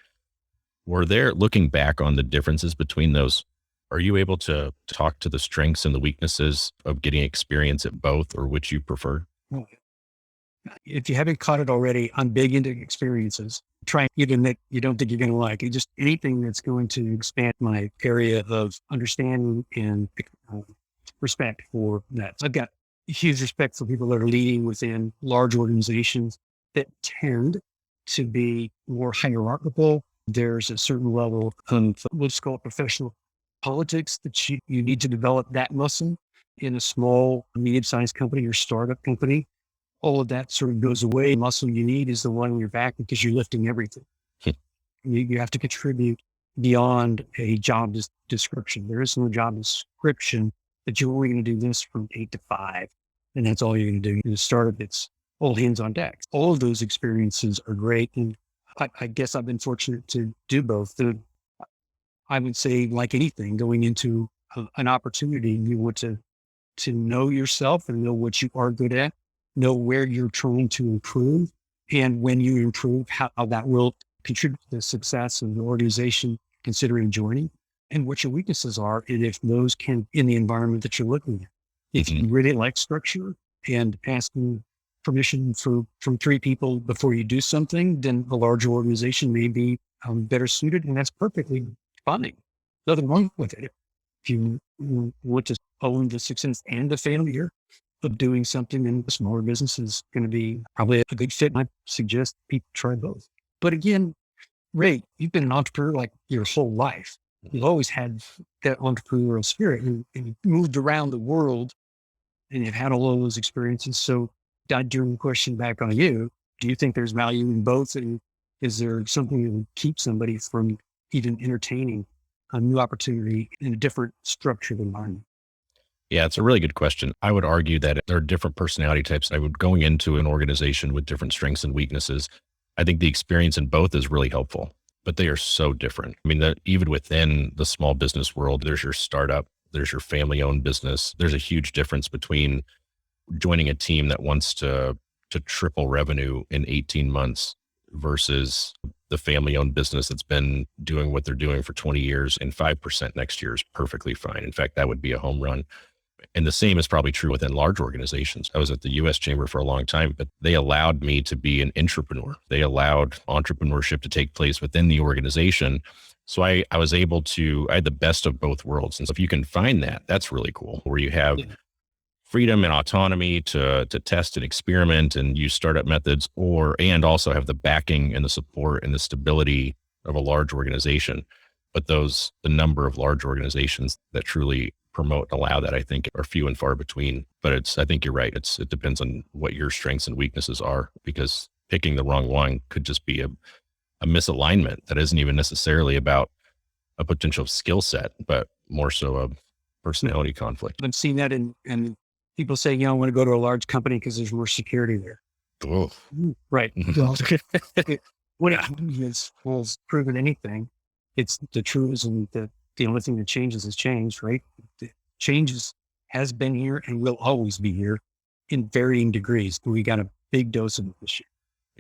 were there, looking back on the differences between those, are you able to talk to the strengths and the weaknesses of getting experience at both, or which you prefer? Well, if you haven't caught it already, I'm big into experiences. Trying even that you don't think you're going to like it, just anything that's going to expand my area of understanding and respect for that. I've got huge respect for people that are leading within large organizations that tend to be more hierarchical. There's a certain level of, let's call it professional politics, that you need to develop that muscle in a small, medium-sized company or startup company. All of that sort of goes away. The muscle you need is the one on your back because you're lifting everything. You have to contribute beyond a job description. There is no job description that you're only going to do this from 8 to 5. And that's all you're going to do. In a startup, it's all hands on deck. All of those experiences are great. And I guess I've been fortunate to do both. I would say, like anything, going into an opportunity, you want to know yourself and know what you are good at, know where you're trying to improve, and when you improve, how that will contribute to the success of the organization considering joining, and what your weaknesses are, and if those can, in the environment that you're looking at. If you really like structure and asking permission from 3 people before you do something, then a larger organization may be better suited, and that's perfectly fine. Nothing wrong with it. If you want to own the success and the failure of doing something, then a smaller business is going to be probably a good fit. I suggest people try both. But again, Ray, you've been an entrepreneur like your whole life. You've always had that entrepreneurial spirit, and you moved around the world and you've had all of those experiences. So Dr. question back on you, do you think there's value in both? And is there something that would keep somebody from even entertaining a new opportunity in a different structured environment? Yeah, it's a really good question. I would argue that there are different personality types. I would going into an organization with different strengths and weaknesses. I think the experience in both is really helpful, but they are so different. I mean, that even within the small business world, there's your startup, there's your family owned business. There's a huge difference between joining a team that wants to triple revenue in 18 months versus the family owned business that's been doing what they're doing for 20 years, and 5% next year is perfectly fine. In fact, that would be a home run. And the same is probably true within large organizations. I was at the US Chamber for a long time, but they allowed me to be an entrepreneur. They allowed entrepreneurship to take place within the organization. So I was able to, I had the best of both worlds. And so if you can find that, that's really cool, where you have freedom and autonomy to test and experiment and use startup methods, and also have the backing and the support and the stability of a large organization. But the number of large organizations that truly promote and allow that, I think, are few and far between. But I think you're right. It depends on what your strengths and weaknesses are, because picking the wrong one could just be a misalignment that isn't even necessarily about a potential skill set, but more so a personality conflict. I've seen that in people say, I want to go to a large company because there's more security there. Oh. Right. Well, when it has proven anything, it's the truism that the only thing that changes is change, right? The changes has been here and will always be here in varying degrees. We got a big dose of it this year.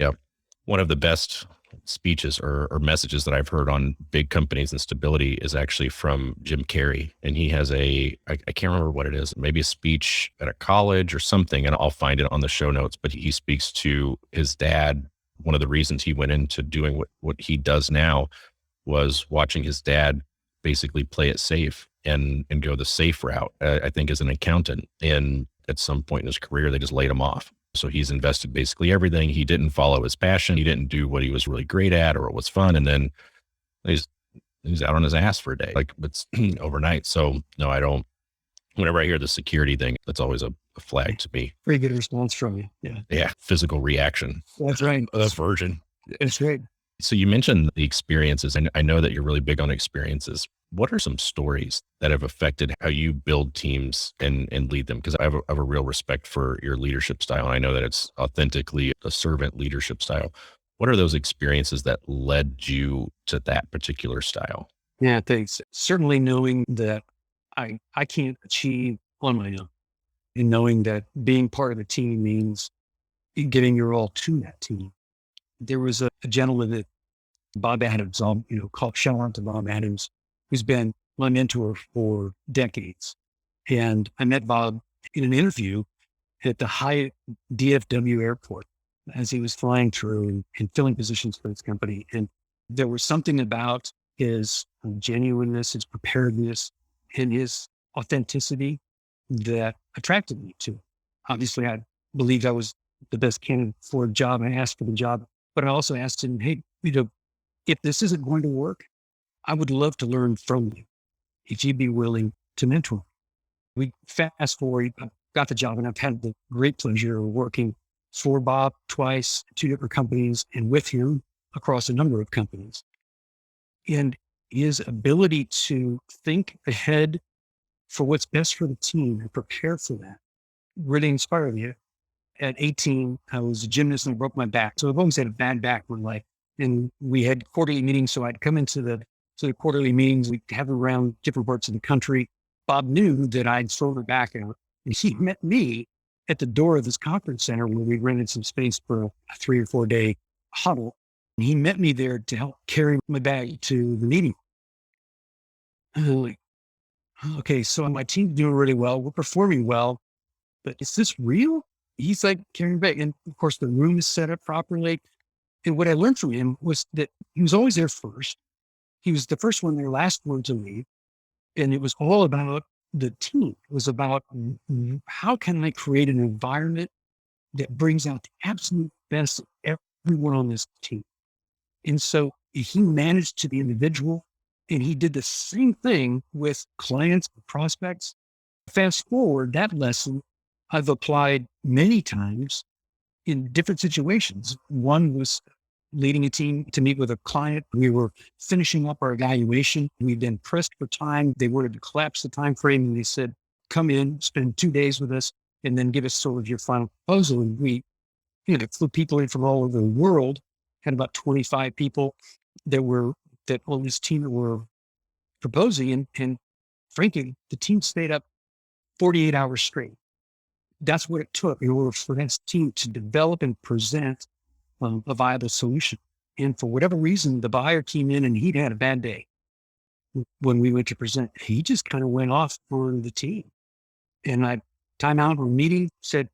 Yep. One of the best speeches or messages that I've heard on big companies and stability is actually from Jim Carrey. And he has I can't remember what it is, maybe a speech at a college or something, and I'll find it on the show notes, but he speaks to his dad. One of the reasons he went into doing what he does now was watching his dad basically play it safe and go the safe route, I think, as an accountant. And at some point in his career, they just laid him off. So he's invested basically everything. He didn't follow his passion. He didn't do what he was really great at or what was fun. And then he's out on his ass for a day, like it's overnight. So no, I don't. Whenever I hear the security thing, that's always a flag to me. Pretty good response from you. Yeah. Yeah. Physical reaction. That's right. Aversion. It's great. So you mentioned the experiences, and I know that you're really big on experiences. What are some stories that have affected how you build teams and lead them? Because I have a real respect for your leadership style. And I know that it's authentically a servant leadership style. What are those experiences that led you to that particular style? Yeah, thanks. Certainly knowing that I can't achieve on my own, and knowing that being part of a team means giving your all to that team. There was a gentleman that Bob Adams, called Shoutout to Bob Adams, who's been my mentor for decades. And I met Bob in an interview at the Hyatt DFW airport as he was flying through and filling positions for his company. And there was something about his genuineness, his preparedness, and his authenticity that attracted me to him. Obviously, I believed I was the best candidate for a job. I asked for the job, but I also asked him, hey, if this isn't going to work, I would love to learn from you if you'd be willing to mentor me. We fast forward, I got the job, and I've had the great pleasure of working for Bob twice, two different companies, and with him across a number of companies. And his ability to think ahead for what's best for the team and prepare for that really inspired me. At 18, I was a gymnast and I broke my back. So I've always had a bad back in life. And we had quarterly meetings. So I'd come into the quarterly meetings. We'd have them around different parts of the country. Bob knew that I'd thrown my back out. And he met me at the door of this conference center where we rented some space for a 3 or 4 day huddle. And he met me there to help carry my bag to the meeting. And I'm like, okay, so my team's doing really well. We're performing well, but is this real? He's like carrying back. And of course, the room is set up properly. And what I learned from him was that he was always there first. He was the first one there, last one to leave. And it was all about the team. It was about how can I create an environment that brings out the absolute best of everyone on this team. And so he managed to the individual, and he did the same thing with clients and prospects. Fast forward, that lesson I've applied many times in different situations. One was leading a team to meet with a client. We were finishing up our evaluation. We'd been pressed for time. They wanted to collapse the time frame, and they said, come in, spend 2 days with us, and then give us sort of your final proposal. And we, flew people in from all over the world, had about 25 people that on this team that were proposing. And frankly, the team stayed up 48 hours straight. That's what it took in order for this team to develop and present a viable solution. And for whatever reason, the buyer came in and he'd had a bad day when we went to present. He just kind of went off on the team. And I time out or meeting said,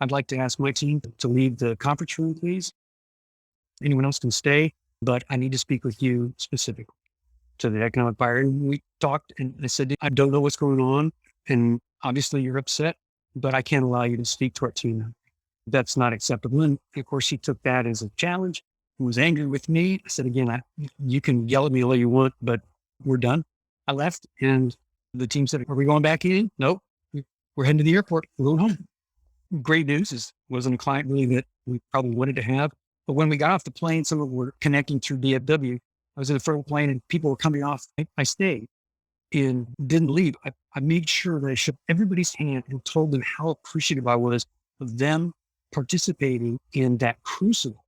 I'd like to ask my team to leave the conference room, please. Anyone else can stay, but I need to speak with you specifically. To the economic buyer. And we talked, and I said, I don't know what's going on. And obviously you're upset, but I can't allow you to speak to our team. That's not acceptable. And of course, he took that as a challenge. He was angry with me. I said, again, you can yell at me all you want, but we're done. I left, and the team said, are we going back in? Nope. We're heading to the airport. We're going home. Great news is wasn't a client really that we probably wanted to have. But when we got off the plane, some of them were connecting through DFW. I was in the front plane and people were coming off. I stayed and didn't leave. I made sure that I shook everybody's hand and told them how appreciative I was of them participating in that crucible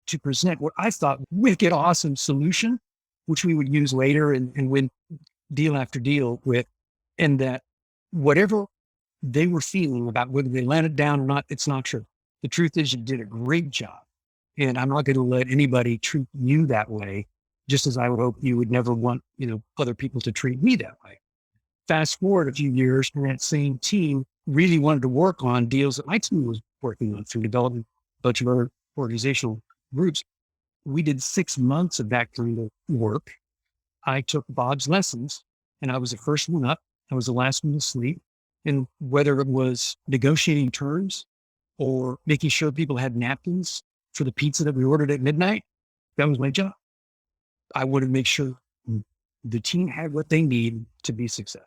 to present what I thought wicked awesome solution, which we would use later and win deal after deal with. And that whatever they were feeling about whether they landed down or not, it's not true. The truth is you did a great job. And I'm not going to let anybody treat you that way, just as I would hope you would never want, other people to treat me that way. Fast forward a few years, and that same team really wanted to work on deals that my team was working on through developing a bunch of other organizational groups. We did 6 months of that kind of work. I took Bob's lessons, and I was the first one up. I was the last one to sleep. And whether it was negotiating terms or making sure people had napkins for the pizza that we ordered at midnight, that was my job. I wanted to make sure the team had what they need to be successful.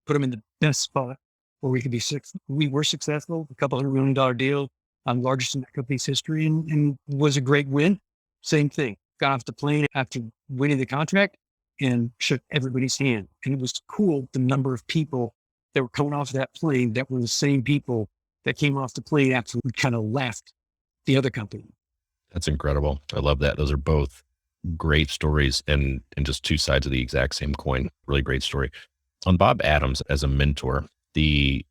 Put them in the best spot where we could be successful. We were successful, a couple $100 million deal, largest in the company's history, and was a great win. Same thing. got off the plane after winning the contract and shook everybody's hand. And it was cool the number of people that were coming off that plane that were the same people that came off the plane after we kind of left the other company. That's incredible. I love that. Those are both great stories and just two sides of the exact same coin. Really great story. On Bob Adams as a mentor, I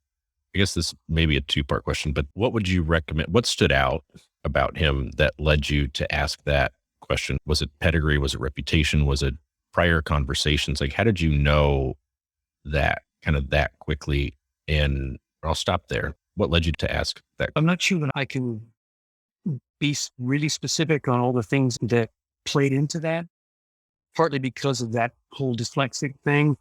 guess this may be a two-part question, but what would you recommend? What stood out about him that led you to ask that question? Was it pedigree? Was it reputation? Was it prior conversations? Like, how did you know that kind of that quickly? And I'll stop there. What led you to ask that? I'm not sure that I can be really specific on all the things that played into that, partly because of that whole dyslexic thing.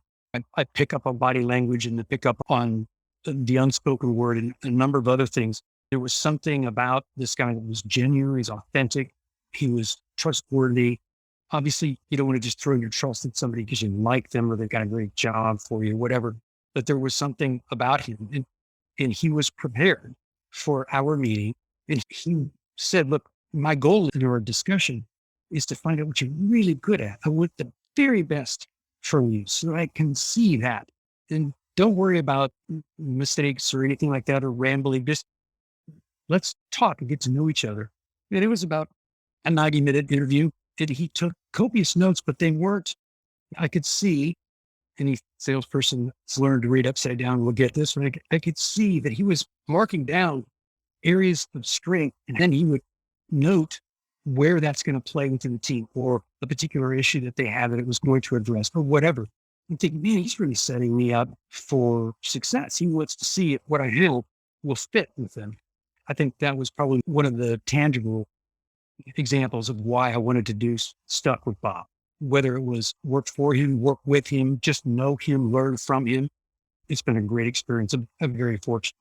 I pick up on body language and I pick up on the unspoken word and a number of other things. There was something about this guy that was genuine. He's authentic. He was trustworthy. Obviously, you don't want to just throw your trust at somebody because you like them or they've got a great job for you, whatever. But there was something about him, and he was prepared for our meeting. And he said, look, my goal in our discussion is to find out what you're really good at. I want the very best from you so that I can see that. And don't worry about mistakes or anything like that or rambling. Just let's talk and get to know each other. And it was about a 90-minute interview. And he took copious notes, but they weren't, I could see, any salesperson that's learned to read upside down will get this. But I could see that he was marking down areas of strength, and then he would note where that's going to play within the team or a particular issue that they have that it was going to address or whatever. I'm thinking, man, he's really setting me up for success. He wants to see if what I do will fit with them. I think that was probably one of the tangible examples of why I wanted to do stuff with Bob, whether it was work for him, work with him, just know him, learn from him. It's been a great experience. I'm very fortunate.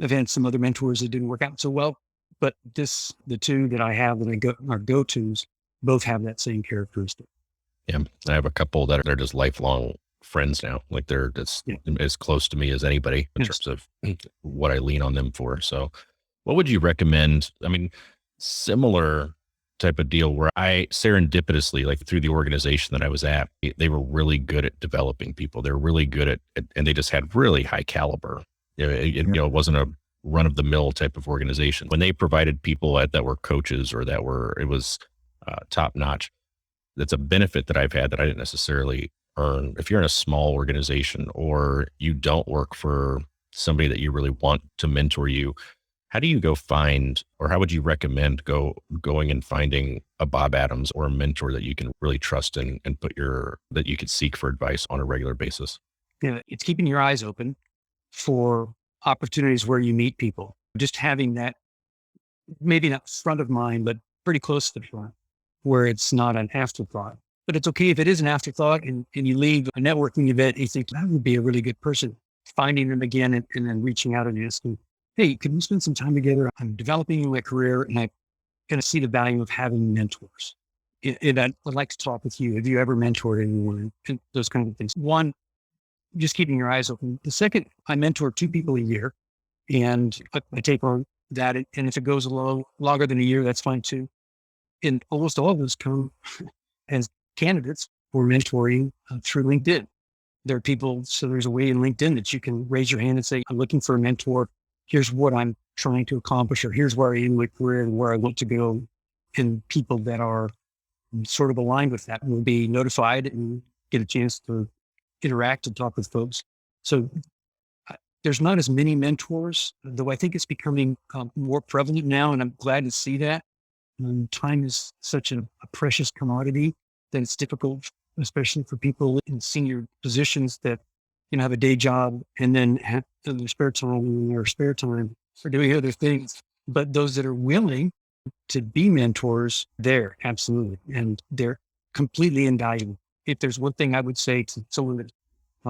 I've had some other mentors that didn't work out so well, but the two that I have that are go-tos both have that same characteristic. Yeah. I have a couple that are just lifelong friends now. Like they're just as close to me as anybody in terms of what I lean on them for. So what would you recommend? I mean, similar type of deal where I serendipitously, like through the organization that I was at, they were really good at developing people. They're really good at and they just had really high caliber. It wasn't a run of the mill type of organization. When they provided people that were coaches or it was top notch. That's a benefit that I've had that I didn't necessarily earn. If you're in a small organization or you don't work for somebody that you really want to mentor you, how do you go find, or how would you recommend going and finding a Bob Adams or a mentor that you can really trust in and that you could seek for advice on a regular basis? Yeah, it's keeping your eyes open for opportunities where you meet people. Just having that, maybe not front of mind, but pretty close to the front, where it's not an afterthought. But it's okay if it is an afterthought and you leave a networking event and you think that would be a really good person. Finding them again and then reaching out and asking, hey, can we spend some time together? I'm developing my career and I'm going to see the value of having mentors. And I'd like to talk with you. Have you ever mentored anyone? And those kind of things. One, just keeping your eyes open. The second, I mentor 2 people a year and I take on that. And if it goes longer than a year, that's fine too. And almost all of us come as candidates for mentoring through LinkedIn. There are people, so there's a way in LinkedIn that you can raise your hand and say, I'm looking for a mentor. Here's what I'm trying to accomplish, or here's where I am in my career and where I want to go. And people that are sort of aligned with that will be notified and get a chance to interact and talk with folks. So there's not as many mentors, though I think it's becoming more prevalent now. And I'm glad to see that. Time is such a precious commodity that it's difficult, especially for people in senior positions that have a day job and then have their spare time for doing other things. But those that are willing to be mentors, they're absolutely, and they're completely invaluable. If there's one thing I would say to someone that's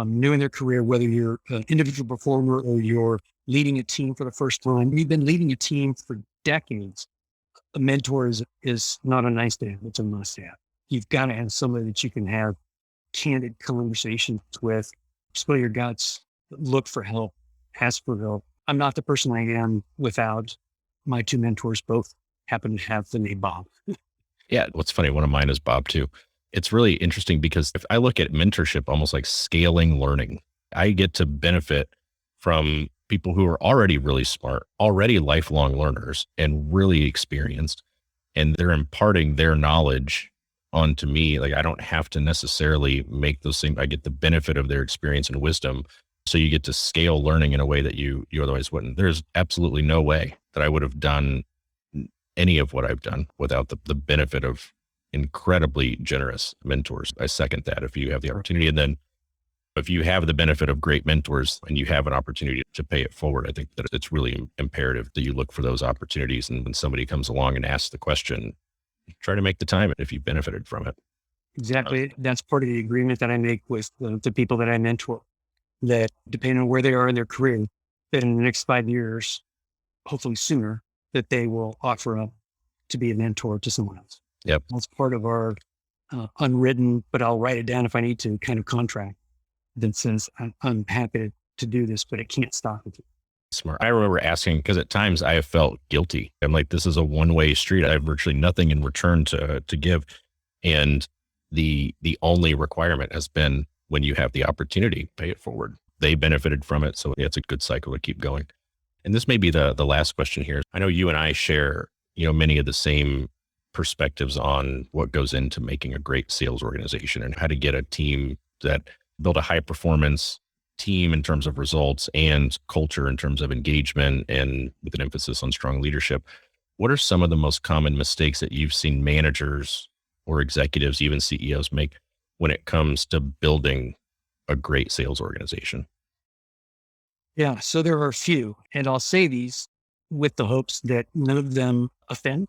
new in their career, whether you're an individual performer or you're leading a team for the first time, you've been leading a team for decades. A mentor is not a nice to have, it's a must have. You've got to have somebody that you can have candid conversations with, spill your guts, look for help, ask for help. I'm not the person I am without my 2 mentors, both happen to have the name Bob. Yeah. What's funny, one of mine is Bob too. It's really interesting because if I look at mentorship almost like scaling learning, I get to benefit from people who are already really smart, already lifelong learners and really experienced, and they're imparting their knowledge onto me. Like I don't have to necessarily make those things. I get the benefit of their experience and wisdom. So you get to scale learning in a way that you otherwise wouldn't. There's absolutely no way that I would have done any of what I've done without the benefit of incredibly generous mentors. I second that if you have the opportunity. And then if you have the benefit of great mentors and you have an opportunity to pay it forward, I think that it's really imperative that you look for those opportunities. And when somebody comes along and asks the question, try to make the time if you benefited from it. Exactly. That's part of the agreement that I make with the people that I mentor, that depending on where they are in their career, that in the next 5 years, hopefully sooner, that they will offer up to be a mentor to someone else. Yep. That's part of our unwritten, but I'll write it down if I need to, kind of contract that says I'm happy to do this, but it can't stop it. Smart. I remember asking because at times I have felt guilty. I'm like, this is a one-way street. I have virtually nothing in return to give. And the only requirement has been when you have the opportunity, pay it forward. They benefited from it. So it's a good cycle to keep going. And this may be the last question here. I know you and I share, many of the same perspectives on what goes into making a great sales organization and how to get a team that build a high performance team in terms of results and culture in terms of engagement and with an emphasis on strong leadership. What are some of the most common mistakes that you've seen managers or executives, even CEOs make when it comes to building a great sales organization? Yeah. So there are a few, and I'll say these with the hopes that none of them offend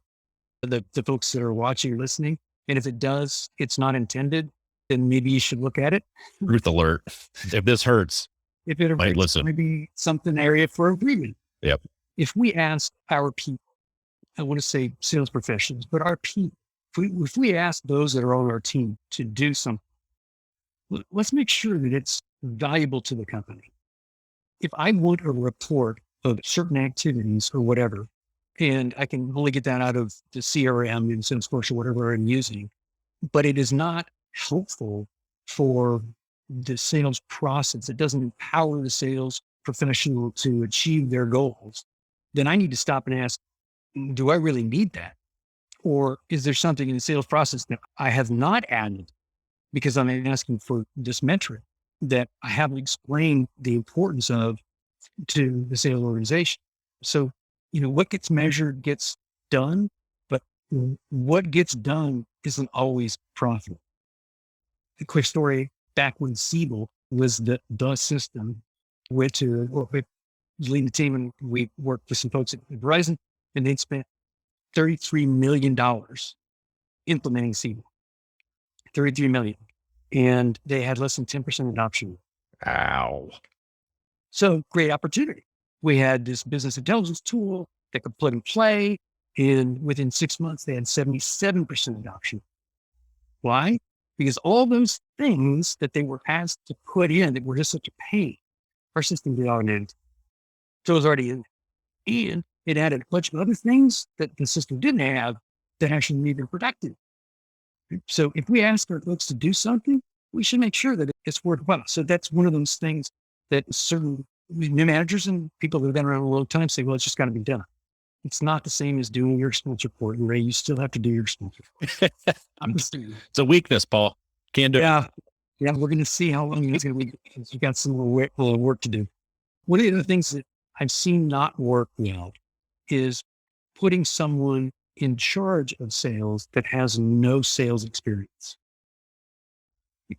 the folks that are watching or listening. And if it does, it's not intended, then maybe you should look at it. Truth alert. If this hurts, If it might affects listen. maybe something area for improvement. Yep. If we ask our people, I want to say sales professionals, but our people, if we ask those that are on our team to do something, let's make sure that it's valuable to the company. If I want a report of certain activities or whatever, and I can only get that out of the CRM and Salesforce or whatever I'm using, but it is not helpful for the sales process. It doesn't empower the sales professional to achieve their goals. Then I need to stop and ask, do I really need that? Or is there something in the sales process that I have not added because I'm asking for this metric that I haven't explained the importance of to the sales organization? So, what gets measured gets done, but what gets done isn't always profitable. A quick story, back when Siebel was the system, went to, was leading the team and we worked with some folks at Verizon and they'd spent $33 million implementing Siebel, 33 million. And they had less than 10% adoption. Ow. So great opportunity. We had this business intelligence tool that could plug and play. And within 6 months, they had 77% adoption. Why? Because all those things that they were asked to put in that were just such a pain, our system did automated. So it was already in there. And it added a bunch of other things that the system didn't have that actually made them productive. So if we ask our folks to do something, we should make sure that it's worthwhile. So that's one of those things that certain new managers and people that have been around a long time say, well, it's just got to be done. It's not the same as doing your expense report. And Ray, you still have to do your expense report. It's a weakness, Paul. Can't do it. Yeah. Yeah. We're going to see how long it's going to be because you got some more work to do. One of the things that I've seen not work well is putting someone in charge of sales that has no sales experience.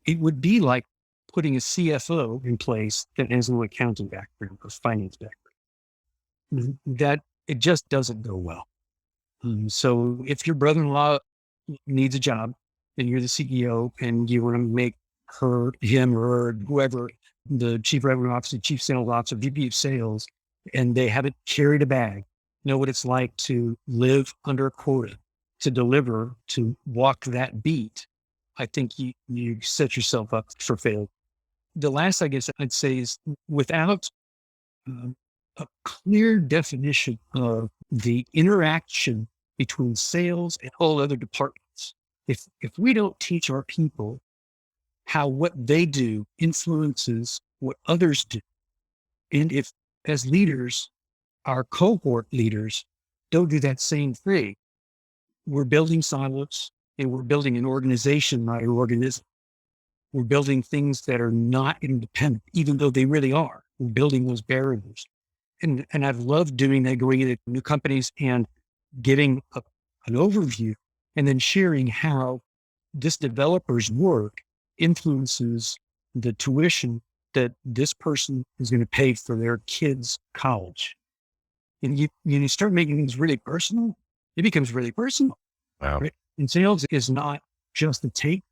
It would be like putting a CFO in place that has no accounting background or finance background. That it just doesn't go well. So if your brother-in-law needs a job and you're the CEO and you want to make him or whoever, the chief revenue officer, chief sales officer, VP of sales, and they haven't carried a bag, know what it's like to live under a quota, to deliver, to walk that beat, I think you set yourself up for failure. The last, I guess I'd say, is without a clear definition of the interaction between sales and all other departments. If we don't teach our people how what they do influences what others do, and if as leaders, our cohort leaders don't do that same thing, we're building silos and we're building an organization, not an organism. We're building things that are not independent, even though they really are. We're building those barriers. And I've loved doing that, going into new companies and giving an overview and then sharing how this developer's work influences the tuition that this person is going to pay for their kids' college. And you start making things really personal, it becomes really personal. Wow. Right? And sales is not just the take.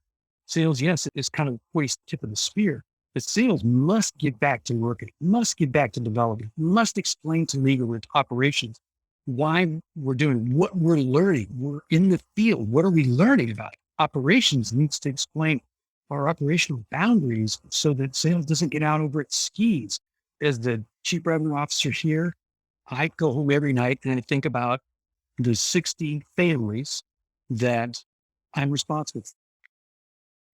Sales, yes, it's kind of the tip of the spear, but sales must get back to working, must get back to developing, must explain to legal and operations why we're doing what we're learning. We're in the field. What are we learning about? Operations needs to explain our operational boundaries so that sales doesn't get out over its skis. As the chief revenue officer here, I go home every night and I think about the 60 families that I'm responsible for.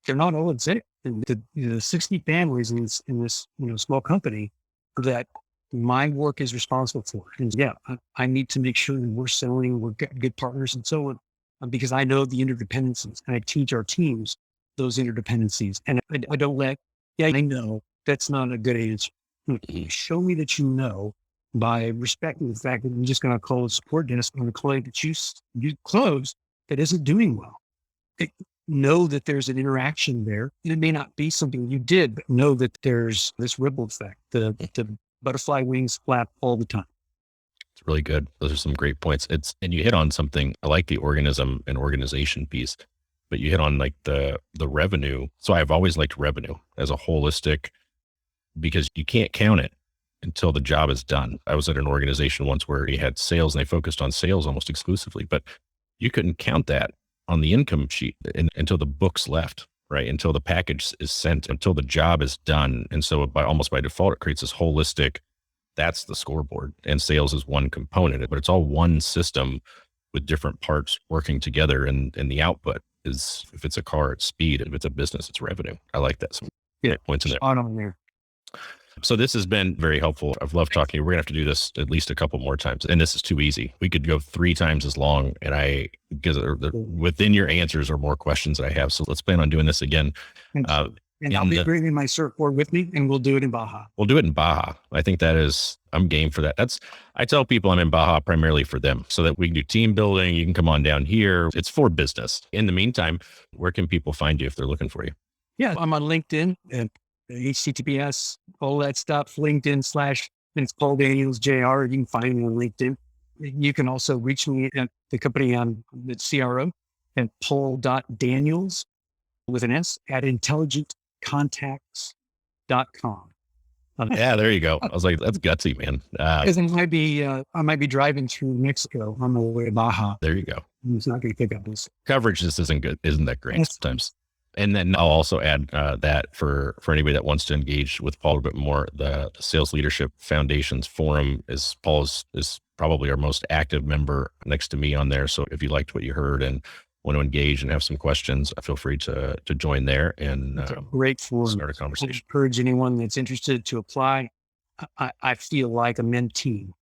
They're not all in sales. The 60 families in this small company that my work is responsible for. And yeah, I need to make sure that we're selling, we're good partners and so on, because I know the interdependencies and I teach our teams those interdependencies. And I don't I know that's not a good answer. Show me that you know by respecting the fact that I'm just going to call a support desk on a client that you close that isn't doing well. Know that there's an interaction there. And it may not be something you did, but know that there's this ripple effect. The butterfly wings flap all the time. It's really good. Those are some great points. And you hit on something. I like the organism and organization piece, but you hit on like the revenue. So I've always liked revenue as a holistic, because you can't count it until the job is done. I was at an organization once where you had sales and they focused on sales almost exclusively, but you couldn't count that on the income sheet until the books left, right? Until the package is sent, until the job is done. And so almost by default, it creates this holistic, that's the scoreboard, and sales is one component, but it's all one system with different parts working together. And the output is, if it's a car, it's speed. If it's a business, it's revenue. I like that. Some points in there. On there. So this has been very helpful. I've loved talking to you. We're gonna have to do this at least a couple more times. And this is too easy. We could go 3 times as long. And because within your answers are more questions that I have. So let's plan on doing this again. And I'll be bringing my surfboard with me and we'll do it in Baja. We'll do it in Baja. I think I'm game for that. I tell people I'm in Baja primarily for them so that we can do team building. You can come on down here. It's for business. In the meantime, where can people find you if they're looking for you? Yeah, I'm on LinkedIn and HTTPS, all that stuff, LinkedIn / it's Paul Daniels JR. You can find me on LinkedIn. You can also reach me at the company on the CRO at paul.daniels with an S at intelligentcontacts.com. Yeah, there you go. I was like, that's gutsy, man. Because I might be driving through Mexico on the way to Baja. There you go. It's not going to pick up this. Coverage just isn't good. Isn't that great sometimes? And then I'll also add that for anybody that wants to engage with Paul a bit more, the Sales Leadership Foundations Forum Paul is probably our most active member next to me on there. So if you liked what you heard and want to engage and have some questions, feel free to join there and great forum. Start a conversation. I encourage anyone that's interested to apply. I feel like a mentee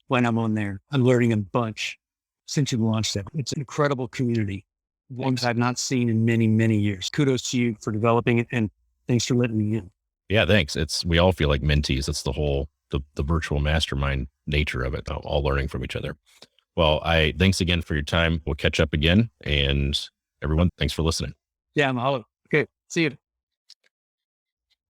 when I'm on there. I'm learning a bunch since you launched it. It's an incredible community. Ones I've not seen in many, many years. Kudos to you for developing it, and thanks for letting me in. Yeah, thanks. We all feel like mentees. That's the whole, the virtual mastermind nature of it, all learning from each other. Well, thanks again for your time. We'll catch up again, and everyone, thanks for listening. Yeah, mahalo. Okay, see you.